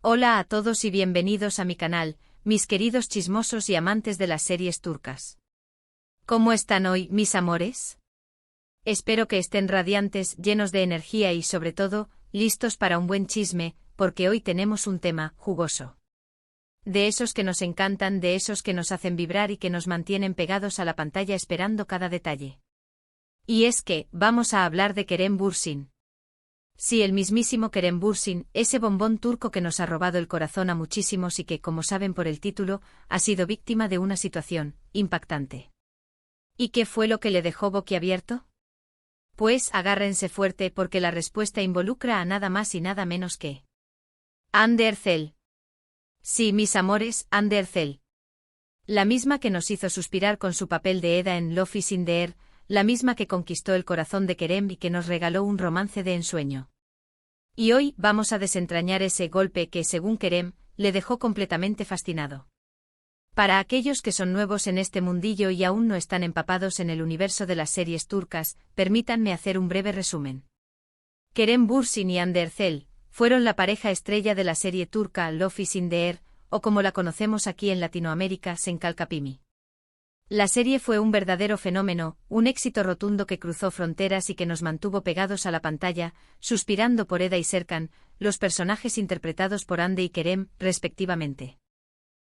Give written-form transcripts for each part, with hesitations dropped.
Hola a todos y bienvenidos a mi canal, mis queridos chismosos y amantes de las series turcas. ¿Cómo están hoy, mis amores? Espero que estén radiantes, llenos de energía y sobre todo, listos para un buen chisme, porque hoy tenemos un tema jugoso. De esos que nos encantan, de esos que nos hacen vibrar y que nos mantienen pegados a la pantalla esperando cada detalle. Y es que, vamos a hablar de Kerem Bürsin. Sí, el mismísimo Kerem Bürsin, ese bombón turco que nos ha robado el corazón a muchísimos y que, como saben por el título, ha sido víctima de una situación impactante. ¿Y qué fue lo que le dejó boquiabierto? Pues agárrense fuerte porque la respuesta involucra a nada más y nada menos que Hande Erçel. Sí, mis amores, Hande Erçel. La misma que nos hizo suspirar con su papel de Eda en Love is in the Air, la misma que conquistó el corazón de Kerem y que nos regaló un romance de ensueño. Y hoy vamos a desentrañar ese golpe que, según Kerem, le dejó completamente fascinado. Para aquellos que son nuevos en este mundillo y aún no están empapados en el universo de las series turcas, permítanme hacer un breve resumen. Kerem Bürsin y Hande Erçel fueron la pareja estrella de la serie turca Love is in the Air, o como la conocemos aquí en Latinoamérica, Senkalkapimi. La serie fue un verdadero fenómeno, un éxito rotundo que cruzó fronteras y que nos mantuvo pegados a la pantalla, suspirando por Eda y Serkan, los personajes interpretados por Hande y Kerem, respectivamente.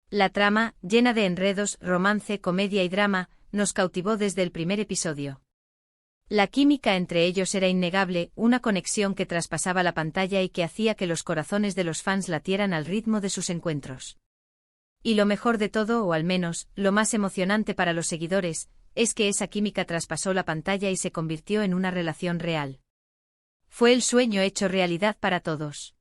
La trama, llena de enredos, romance, comedia y drama, nos cautivó desde el primer episodio. La química entre ellos era innegable, una conexión que traspasaba la pantalla y que hacía que los corazones de los fans latieran al ritmo de sus encuentros. Y lo mejor de todo, o al menos, lo más emocionante para los seguidores, es que esa química traspasó la pantalla y se convirtió en una relación real. Fue el sueño hecho realidad para todos.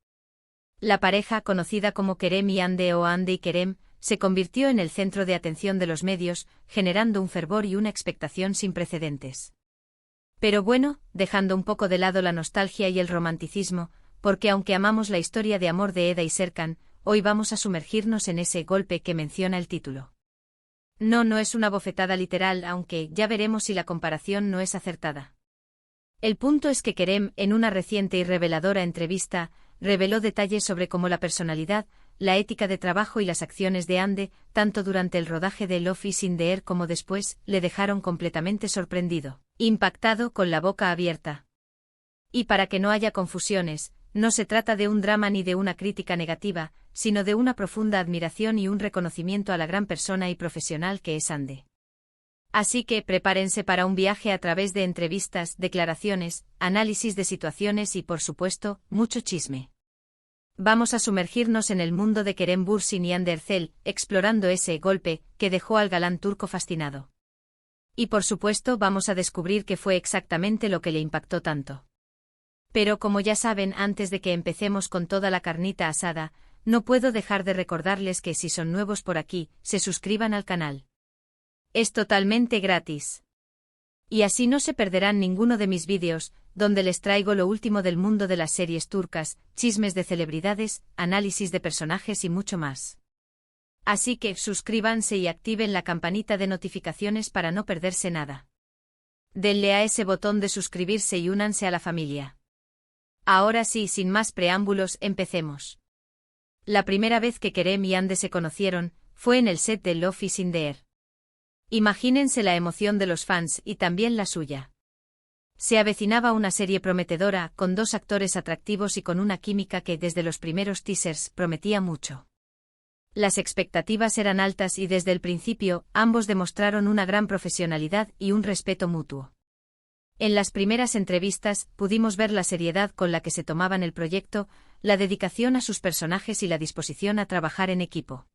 La pareja, conocida como Kerem y Hande o Hande y Kerem, se convirtió en el centro de atención de los medios, generando un fervor y una expectación sin precedentes. Pero bueno, dejando un poco de lado la nostalgia y el romanticismo, porque aunque amamos la historia de amor de Eda y Serkan, hoy vamos a sumergirnos en ese golpe que menciona el título. No es una bofetada literal, aunque ya veremos si la comparación no es acertada. El punto es que Kerem, en una reciente y reveladora entrevista, reveló detalles sobre cómo la personalidad, la ética de trabajo y las acciones de Hande, tanto durante el rodaje de Love is in the Air como después, le dejaron completamente sorprendido, impactado, con la boca abierta. Y para que no haya confusiones, no se trata de un drama ni de una crítica negativa, sino de una profunda admiración y un reconocimiento a la gran persona y profesional que es Hande. Así que prepárense para un viaje a través de entrevistas, declaraciones, análisis de situaciones y, por supuesto, mucho chisme. Vamos a sumergirnos en el mundo de Kerem Bürsin y Hande Erçel, explorando ese golpe que dejó al galán turco fascinado. Y por supuesto vamos a descubrir qué fue exactamente lo que le impactó tanto. Pero como ya saben, antes de que empecemos con toda la carnita asada, no puedo dejar de recordarles que si son nuevos por aquí, se suscriban al canal. Es totalmente gratis. Y así no se perderán ninguno de mis vídeos, donde les traigo lo último del mundo de las series turcas, chismes de celebridades, análisis de personajes y mucho más. Así que suscríbanse y activen la campanita de notificaciones para no perderse nada. Denle a ese botón de suscribirse y únanse a la familia. Ahora sí, sin más preámbulos, empecemos. La primera vez que Kerem y Hande se conocieron, fue en el set de Love is in the Air. Imagínense la emoción de los fans y también la suya. Se avecinaba una serie prometedora, con dos actores atractivos y con una química que desde los primeros teasers prometía mucho. Las expectativas eran altas y desde el principio, ambos demostraron una gran profesionalidad y un respeto mutuo. En las primeras entrevistas, pudimos ver la seriedad con la que se tomaban el proyecto, la dedicación a sus personajes y la disposición a trabajar en equipo.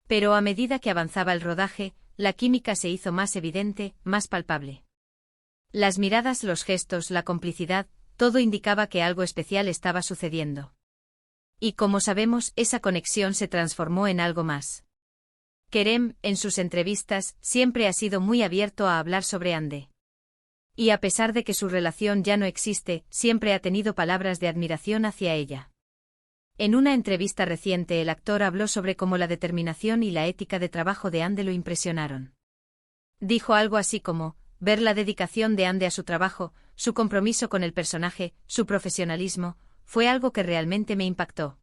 Pero a medida que avanzaba el rodaje, la química se hizo más evidente, más palpable. Las miradas, los gestos, la complicidad, todo indicaba que algo especial estaba sucediendo. Y como sabemos, esa conexión se transformó en algo más. Kerem, en sus entrevistas, siempre ha sido muy abierto a hablar sobre Hande. Y a pesar de que su relación ya no existe, siempre ha tenido palabras de admiración hacia ella. En una entrevista reciente el actor habló sobre cómo la determinación y la ética de trabajo de Hande lo impresionaron. Dijo algo así como, ver la dedicación de Hande a su trabajo, su compromiso con el personaje, su profesionalismo, fue algo que realmente me impactó.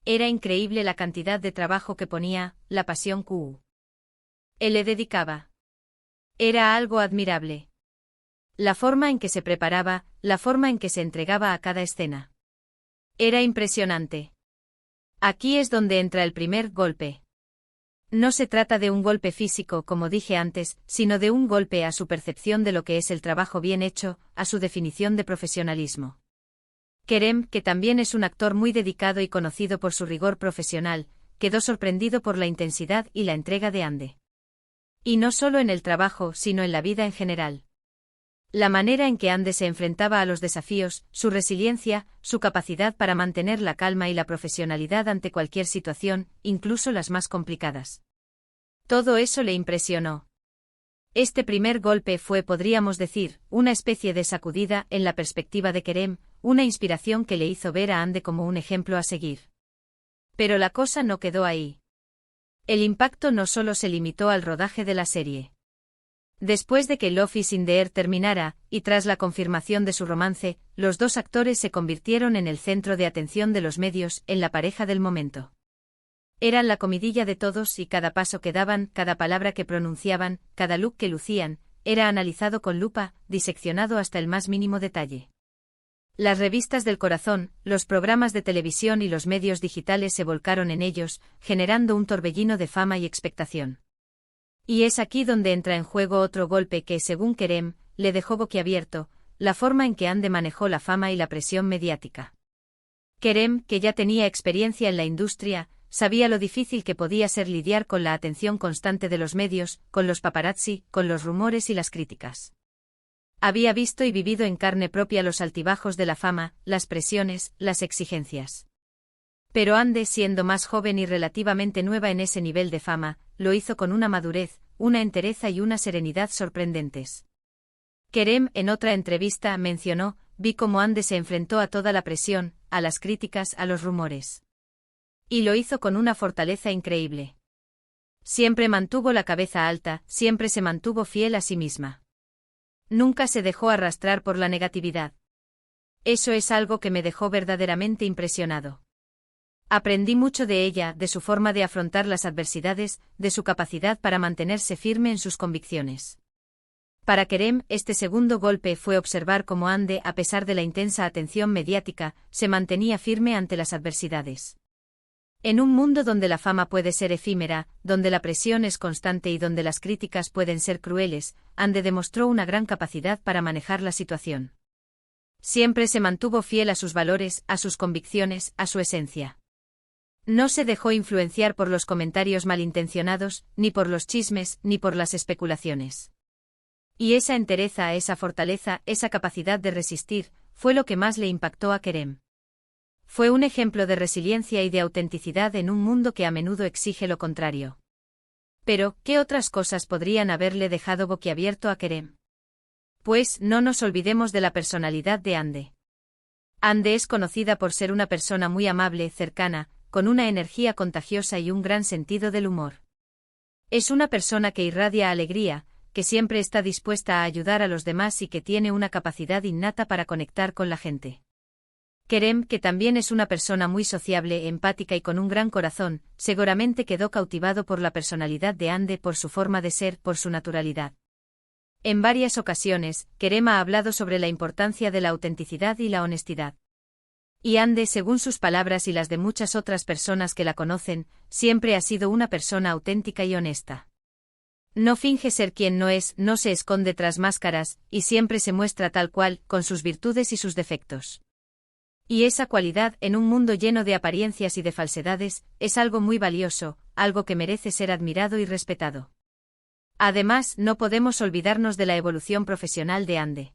Era increíble la cantidad de trabajo que ponía, la pasión que él le dedicaba. Era algo admirable. La forma en que se preparaba, la forma en que se entregaba a cada escena. Era impresionante. Aquí es donde entra el primer golpe. No se trata de un golpe físico, como dije antes, sino de un golpe a su percepción de lo que es el trabajo bien hecho, a su definición de profesionalismo. Kerem, que también es un actor muy dedicado y conocido por su rigor profesional, quedó sorprendido por la intensidad y la entrega de Ande. Y no solo en el trabajo, sino en la vida en general. La manera en que Ande se enfrentaba a los desafíos, su resiliencia, su capacidad para mantener la calma y la profesionalidad ante cualquier situación, incluso las más complicadas. Todo eso le impresionó. Este primer golpe fue, podríamos decir, una especie de sacudida en la perspectiva de Kerem, una inspiración que le hizo ver a Ande como un ejemplo a seguir. Pero la cosa no quedó ahí. El impacto no solo se limitó al rodaje de la serie. Después de que Love is in the Air terminara, y tras la confirmación de su romance, los dos actores se convirtieron en el centro de atención de los medios, en la pareja del momento. Eran la comidilla de todos y cada paso que daban, cada palabra que pronunciaban, cada look que lucían, era analizado con lupa, diseccionado hasta el más mínimo detalle. Las revistas del corazón, los programas de televisión y los medios digitales se volcaron en ellos, generando un torbellino de fama y expectación. Y es aquí donde entra en juego otro golpe que, según Kerem, le dejó boquiabierto, la forma en que Ande manejó la fama y la presión mediática. Kerem, que ya tenía experiencia en la industria, sabía lo difícil que podía ser lidiar con la atención constante de los medios, con los paparazzi, con los rumores y las críticas. Había visto y vivido en carne propia los altibajos de la fama, las presiones, las exigencias. Pero Ande, siendo más joven y relativamente nueva en ese nivel de fama, lo hizo con una madurez, una entereza y una serenidad sorprendentes. Kerem, en otra entrevista, mencionó: vi cómo Ande se enfrentó a toda la presión, a las críticas, a los rumores. Y lo hizo con una fortaleza increíble. Siempre mantuvo la cabeza alta, siempre se mantuvo fiel a sí misma. Nunca se dejó arrastrar por la negatividad. Eso es algo que me dejó verdaderamente impresionado. Aprendí mucho de ella, de su forma de afrontar las adversidades, de su capacidad para mantenerse firme en sus convicciones. Para Kerem, este segundo golpe fue observar cómo Ande, a pesar de la intensa atención mediática, se mantenía firme ante las adversidades. En un mundo donde la fama puede ser efímera, donde la presión es constante y donde las críticas pueden ser crueles, Ande demostró una gran capacidad para manejar la situación. Siempre se mantuvo fiel a sus valores, a sus convicciones, a su esencia. No se dejó influenciar por los comentarios malintencionados, ni por los chismes, ni por las especulaciones. Y esa entereza, esa fortaleza, esa capacidad de resistir, fue lo que más le impactó a Kerem. Fue un ejemplo de resiliencia y de autenticidad en un mundo que a menudo exige lo contrario. Pero, ¿qué otras cosas podrían haberle dejado boquiabierto a Kerem? Pues, no nos olvidemos de la personalidad de Ande. Ande es conocida por ser una persona muy amable, cercana, con una energía contagiosa y un gran sentido del humor. Es una persona que irradia alegría, que siempre está dispuesta a ayudar a los demás y que tiene una capacidad innata para conectar con la gente. Kerem, que también es una persona muy sociable, empática y con un gran corazón, seguramente quedó cautivado por la personalidad de Ande, por su forma de ser, por su naturalidad. En varias ocasiones, Kerem ha hablado sobre la importancia de la autenticidad y la honestidad. Y Ande, según sus palabras y las de muchas otras personas que la conocen, siempre ha sido una persona auténtica y honesta. No finge ser quien no es, no se esconde tras máscaras, y siempre se muestra tal cual, con sus virtudes y sus defectos. Y esa cualidad, en un mundo lleno de apariencias y de falsedades, es algo muy valioso, algo que merece ser admirado y respetado. Además, no podemos olvidarnos de la evolución profesional de Ande.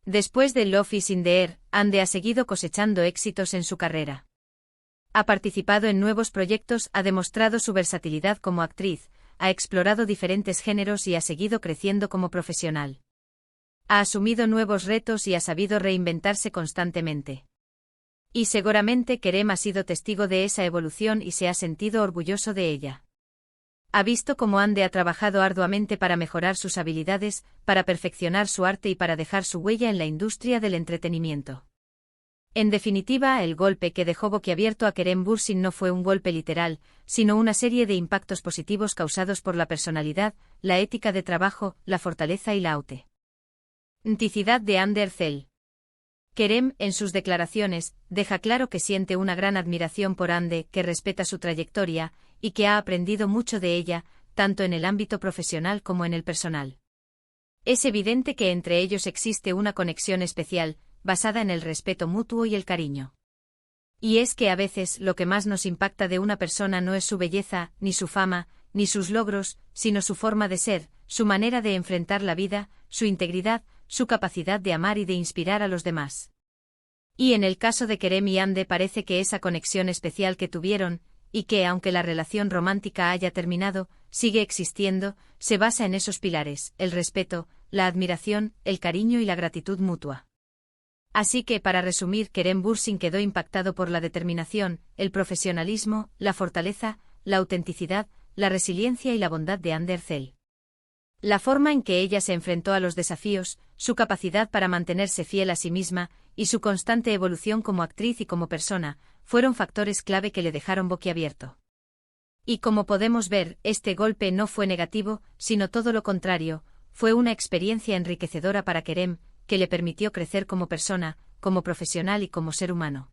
Después de Love is in the Air, Ande ha seguido cosechando éxitos en su carrera. Ha participado en nuevos proyectos, ha demostrado su versatilidad como actriz, ha explorado diferentes géneros y ha seguido creciendo como profesional. Ha asumido nuevos retos y ha sabido reinventarse constantemente. Y seguramente Kerem ha sido testigo de esa evolución y se ha sentido orgulloso de ella. Ha visto cómo Ande ha trabajado arduamente para mejorar sus habilidades, para perfeccionar su arte y para dejar su huella en la industria del entretenimiento. En definitiva, el golpe que dejó boquiabierto a Kerem Bürsin no fue un golpe literal, sino una serie de impactos positivos causados por la personalidad, la ética de trabajo, la fortaleza y la autenticidad de Hande Erçel. Kerem, en sus declaraciones, deja claro que siente una gran admiración por Hande, que respeta su trayectoria, y que ha aprendido mucho de ella, tanto en el ámbito profesional como en el personal. Es evidente que entre ellos existe una conexión especial, basada en el respeto mutuo y el cariño. Y es que a veces lo que más nos impacta de una persona no es su belleza, ni su fama, ni sus logros, sino su forma de ser, su manera de enfrentar la vida, su integridad, su capacidad de amar y de inspirar a los demás. Y en el caso de Kerem y Hande parece que esa conexión especial que tuvieron, y que aunque la relación romántica haya terminado, sigue existiendo, se basa en esos pilares, el respeto, la admiración, el cariño y la gratitud mutua. Así que, para resumir, Kerem Bürsin quedó impactado por la determinación, el profesionalismo, la fortaleza, la autenticidad, la resiliencia y la bondad de Hande Erçel. La forma en que ella se enfrentó a los desafíos, su capacidad para mantenerse fiel a sí misma, y su constante evolución como actriz y como persona, fueron factores clave que le dejaron boquiabierto. Y como podemos ver, este golpe no fue negativo, sino todo lo contrario, fue una experiencia enriquecedora para Kerem, que le permitió crecer como persona, como profesional y como ser humano.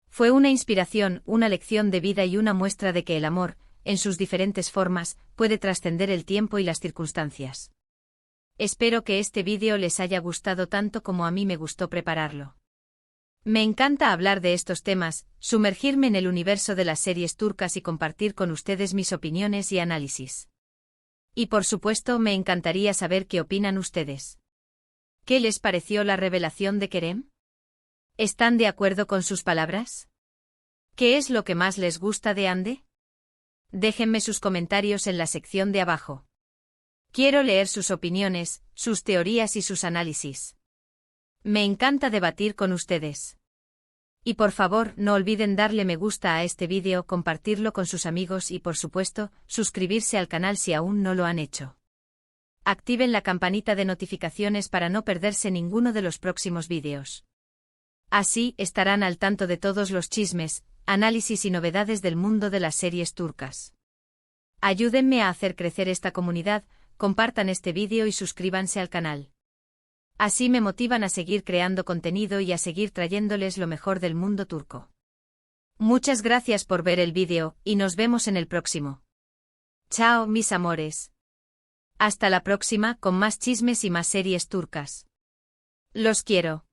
Fue una inspiración, una lección de vida y una muestra de que el amor, en sus diferentes formas, puede trascender el tiempo y las circunstancias. Espero que este vídeo les haya gustado tanto como a mí me gustó prepararlo. Me encanta hablar de estos temas, sumergirme en el universo de las series turcas y compartir con ustedes mis opiniones y análisis. Y por supuesto me encantaría saber qué opinan ustedes. ¿Qué les pareció la revelación de Kerem? ¿Están de acuerdo con sus palabras? ¿Qué es lo que más les gusta de Hande? Déjenme sus comentarios en la sección de abajo. Quiero leer sus opiniones, sus teorías y sus análisis. Me encanta debatir con ustedes. Y por favor, no olviden darle me gusta a este vídeo, compartirlo con sus amigos y por supuesto, suscribirse al canal si aún no lo han hecho. Activen la campanita de notificaciones para no perderse ninguno de los próximos vídeos. Así, estarán al tanto de todos los chismes, análisis y novedades del mundo de las series turcas. Ayúdenme a hacer crecer esta comunidad, compartan este vídeo y suscríbanse al canal. Así me motivan a seguir creando contenido y a seguir trayéndoles lo mejor del mundo turco. Muchas gracias por ver el vídeo, y nos vemos en el próximo. Chao, mis amores. Hasta la próxima con más chismes y más series turcas. Los quiero.